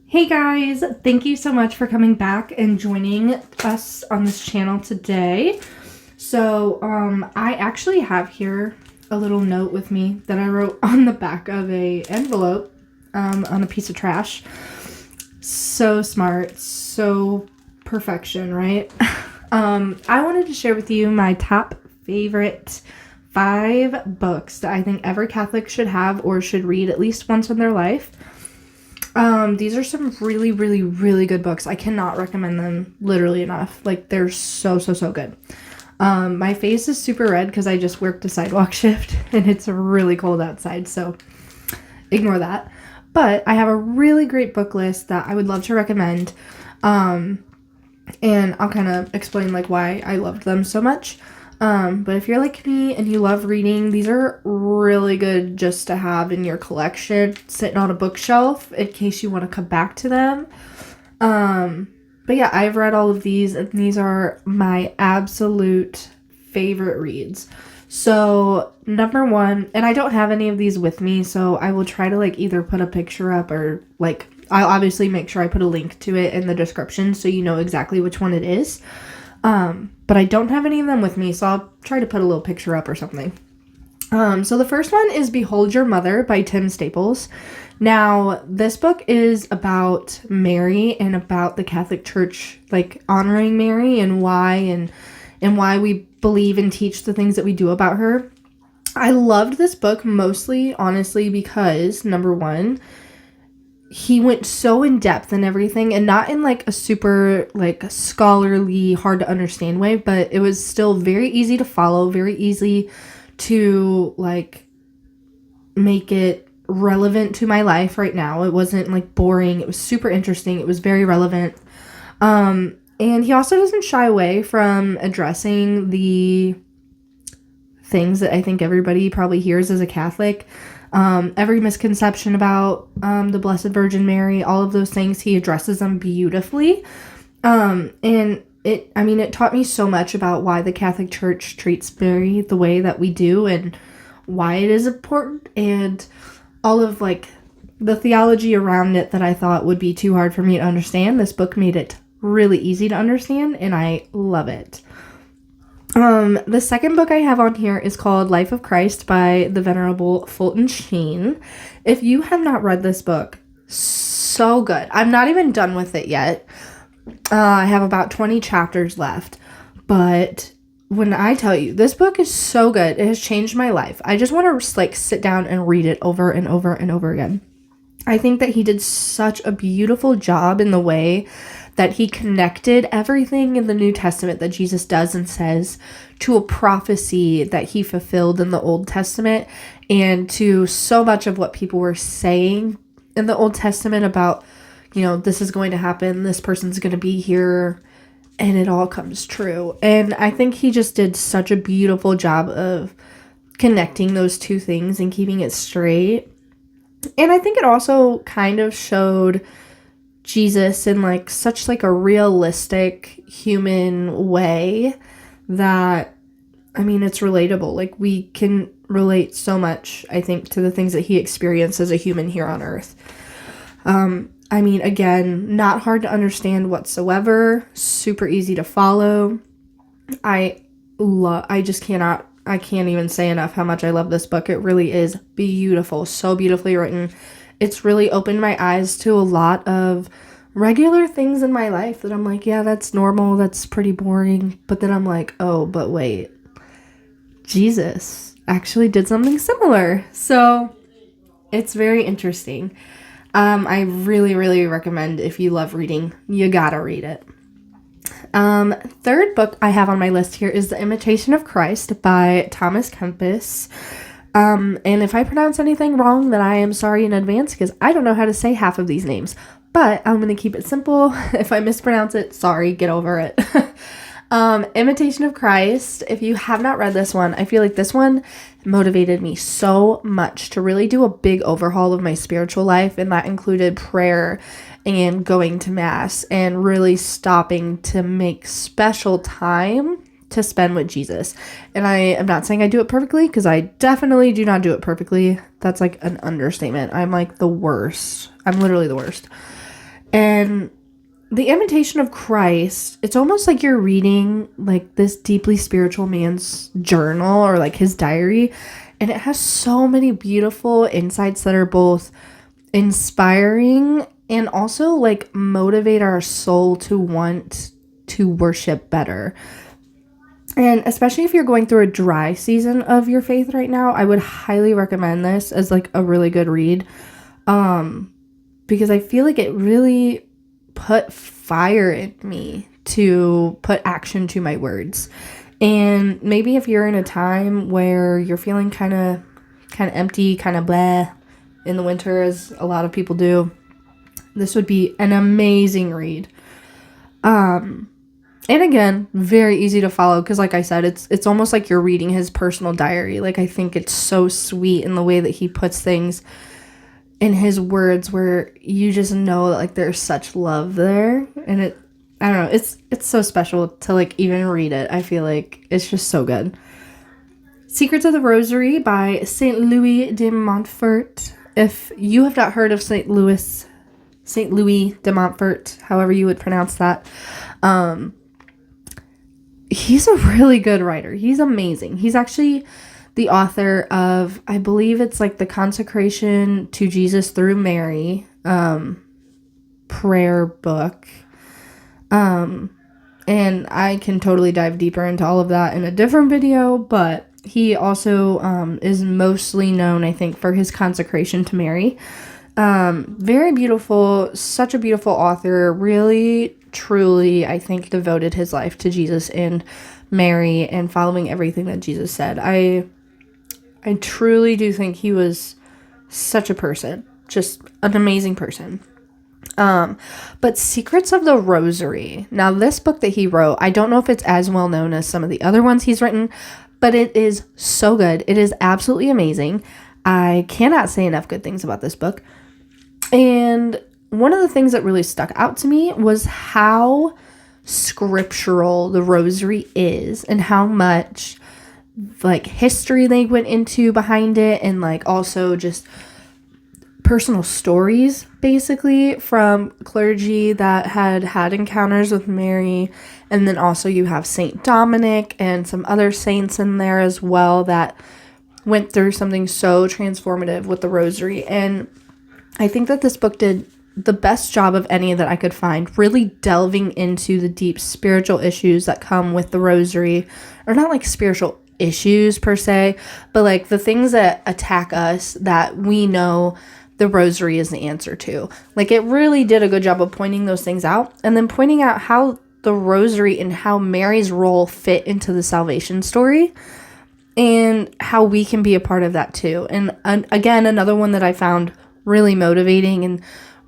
Hey guys, thank you so much for coming back and joining us on this channel today. So, I actually have here a little note with me that I wrote on the back of a envelope, on a piece of trash. So smart, so perfection, right? I wanted to share with you my top favorite 5 books that I think every Catholic should have or should read at least once in their life. These are some really, really, really good books. I cannot recommend them literally enough. Like, they're so good. My face is super red because I just worked a sidewalk shift and it's really cold outside, so ignore that. But I have a really great book list that I would love to recommend. And I'll kind of explain like why I loved them so much. But if you're like me and you love reading, these are really good just to have in your collection, sitting on a bookshelf in case you want to come back to them. But yeah, I've read all of these and these are my absolute favorite reads. So number 1, and I don't have any of these with me, so I will try to like either put a picture up or like I'll obviously make sure I put a link to it in the description so you know exactly which one it is. But I don't have any of them with me, so I'll try to put a little picture up or something. So the first one is Behold Your Mother by Tim Staples. Now, this book is about Mary and about the Catholic Church, like honoring Mary and why we believe and teach the things that we do about her. I loved this book mostly, honestly, because number 1, he went so in depth and everything, and not in like a super like scholarly, hard to understand way, but it was still very easy to follow, very easy to like make it relevant to my life right now. It wasn't like boring. It was super interesting. It was very relevant. And he also doesn't shy away from addressing the things that I think everybody probably hears as a Catholic. Every misconception about the Blessed Virgin Mary, all of those things, he addresses them beautifully. And it taught me so much about why the Catholic Church treats Mary the way that we do and why it is important and all of like the theology around it that I thought would be too hard for me to understand. This book made it really easy to understand and I love it. The second book I have on here is called Life of Christ by the Venerable Fulton Sheen. If you have not read this book, so good. I'm not even done with it yet. I have about 20 chapters left, but when I tell you, this book is so good, it has changed my life. I just want to like sit down and read it over and over and over again. I think that he did such a beautiful job in the way that he connected everything in the New Testament that Jesus does and says to a prophecy that he fulfilled in the Old Testament and to so much of what people were saying in the Old Testament about, you know, this is going to happen, this person's going to be here, and it all comes true. And I think he just did such a beautiful job of connecting those two things and keeping it straight. And I think it also kind of showed Jesus in like such like a realistic human way that, I mean, it's relatable. Like we can relate so much, I think, to the things that he experienced as a human here on earth. I mean, again, not hard to understand whatsoever, super easy to follow. I can't even say enough how much I love this book. It really is beautiful, so beautifully written. It's really opened my eyes to a lot of regular things in my life that I'm like, yeah, that's normal, that's pretty boring. But then I'm like, oh, but wait, Jesus actually did something similar. So it's very interesting. I really, really recommend, if you love reading, you gotta read it. Third book I have on my list here is The Imitation of Christ by Thomas Kempis. And if I pronounce anything wrong, then I am sorry in advance because I don't know how to say half of these names. But I'm going to keep it simple. If I mispronounce it, sorry, get over it. Imitation of Christ. If you have not read this one, I feel like this one motivated me so much to really do a big overhaul of my spiritual life, and that included prayer and going to mass and really stopping to make special time to spend with Jesus. And I am not saying I do it perfectly, because I definitely do not do it perfectly. That's like an understatement. I'm like the worst. I'm literally the worst. And the Imitation of Christ, it's almost like you're reading like this deeply spiritual man's journal, or like his diary. And it has so many beautiful insights that are both inspiring and also like motivate our soul to want to worship better. And especially if you're going through a dry season of your faith right now, I would highly recommend this as like a really good read. Because I feel like it really put fire in me to put action to my words. And maybe if you're in a time where you're feeling kind of empty, kind of blah in the winter, as a lot of people do, this would be an amazing read. And again, very easy to follow, because like I said, it's almost like you're reading his personal diary. Like, I think it's so sweet in the way that he puts things in his words, where you just know that like there's such love there. And I don't know, it's so special to like even read it. I feel like it's just so good. Secrets of the Rosary by St. Louis de Montfort. If you have not heard of St. Louis de Montfort, however you would pronounce that, he's a really good writer. He's amazing. He's actually the author of, I believe it's like the Consecration to Jesus through Mary prayer book. And I can totally dive deeper into all of that in a different video, but he also is mostly known, I think, for his Consecration to Mary. Very beautiful, such a beautiful author, really, truly, I think, devoted his life to Jesus and Mary and following everything that Jesus said. I truly do think he was such a person, just an amazing person. But Secrets of the Rosary. Now, this book that he wrote, I don't know if it's as well known as some of the other ones he's written, but it is so good. It is absolutely amazing. I cannot say enough good things about this book. And one of the things that really stuck out to me was how scriptural the Rosary is, and how much like history they went into behind it, and like also just personal stories basically from clergy that had encounters with Mary. And then also you have Saint Dominic and some other saints in there as well that went through something so transformative with the Rosary. And I think that this book did the best job of any that I could find, really delving into the deep spiritual issues that come with the Rosary, or not like spiritual issues per se, but like the things that attack us that we know the Rosary is the answer to. Like, it really did a good job of pointing those things out, and then pointing out how the Rosary and how Mary's role fit into the salvation story, and how we can be a part of that too. And again, another one that I found really motivating and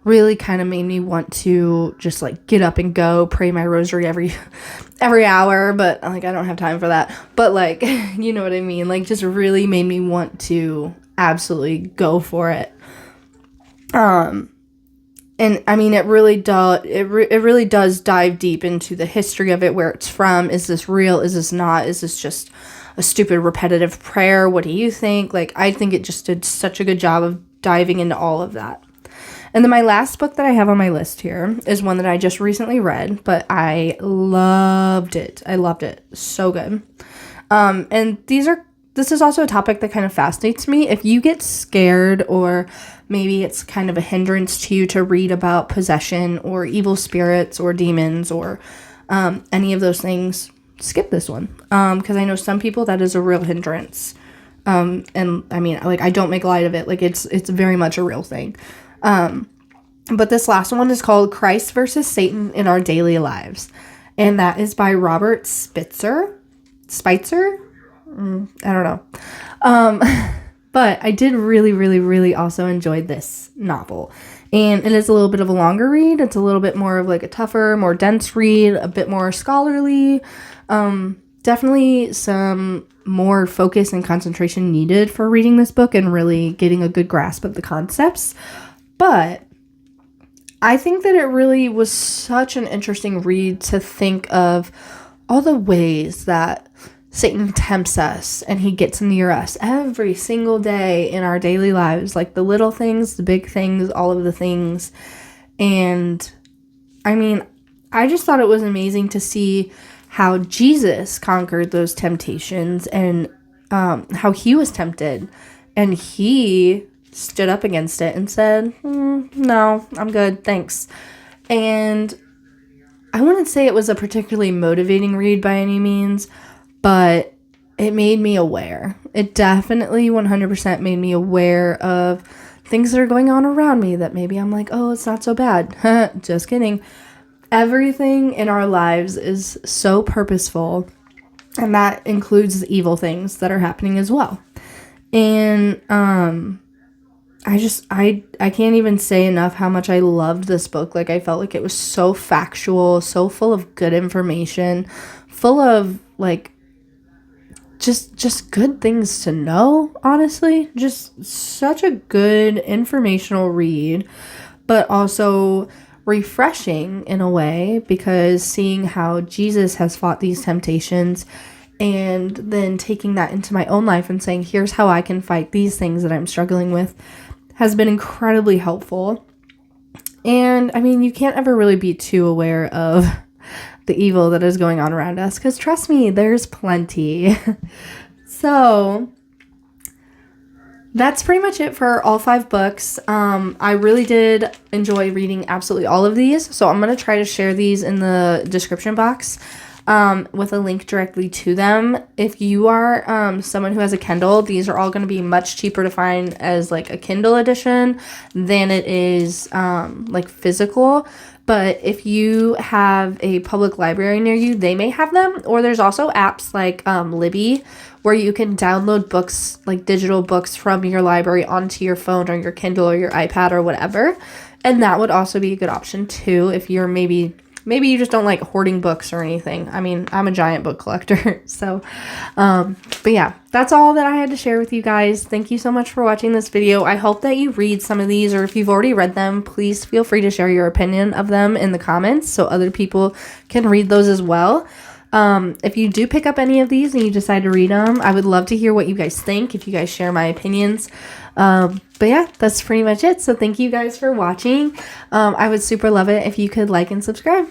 really kind of made me want to just like get up and go pray my Rosary every hour, but like I don't have time for that. But like, you know what I mean? Like, just really made me want to absolutely go for it. And I mean, it really does dive deep into the history of it, where it's from. Is this real? Is this not? Is this just a stupid repetitive prayer? What do you think? Like, I think it just did such a good job of diving into all of that. And then my last book that I have on my list here is one that I just recently read, but I loved it. I loved it. So good. And this is also a topic that kind of fascinates me. If you get scared, or maybe it's kind of a hindrance to you to read about possession or evil spirits or demons or any of those things, skip this one. Because I know some people that is a real hindrance. And I mean, like, I don't make light of it. Like, it's very much a real thing. But this last one is called Christ versus Satan in Our Daily Lives. And that is by Robert Spitzer. I don't know. But I did really, really, really also enjoy this novel. And it is a little bit of a longer read. It's a little bit more of like a tougher, more dense read, a bit more scholarly. Definitely some more focus and concentration needed for reading this book and really getting a good grasp of the concepts. But I think that it really was such an interesting read to think of all the ways that Satan tempts us and he gets near us every single day in our daily lives, like the little things, the big things, all of the things. And I mean, I just thought it was amazing to see how Jesus conquered those temptations and how he was tempted. And he stood up against it and said, no, I'm good, thanks. And I wouldn't say it was a particularly motivating read by any means, but it made me aware. It definitely 100% made me aware of things that are going on around me that maybe I'm like, oh, it's not so bad. Just kidding. Everything in our lives is so purposeful, and that includes the evil things that are happening as well. And I can't even say enough how much I loved this book. Like, I felt like it was so factual, so full of good information, full of like just good things to know, honestly. Just such a good informational read, but also refreshing in a way, because seeing how Jesus has fought these temptations and then taking that into my own life and saying, here's how I can fight these things that I'm struggling with, has been incredibly helpful. And I mean, you can't ever really be too aware of the evil that is going on around us, because trust me, there's plenty. So that's pretty much it for all 5 books. I really did enjoy reading absolutely all of these, so I'm going to try to share these in the description box with a link directly to them. If you are someone who has a Kindle, these are all going to be much cheaper to find as like a Kindle edition than it is like physical. But if you have a public library near you, they may have them. Or there's also apps like Libby, where you can download books, like digital books from your library onto your phone or your Kindle or your iPad or whatever. And that would also be a good option too, if you're maybe you just don't like hoarding books or anything. I mean, I'm a giant book collector. So, but yeah, that's all that I had to share with you guys. Thank you so much for watching this video. I hope that you read some of these, or if you've already read them, please feel free to share your opinion of them in the comments so other people can read those as well. If you do pick up any of these and you decide to read them, I would love to hear what you guys think, if you guys share my opinions. But yeah, that's pretty much it. So thank you guys for watching. I would super love it if you could like and subscribe.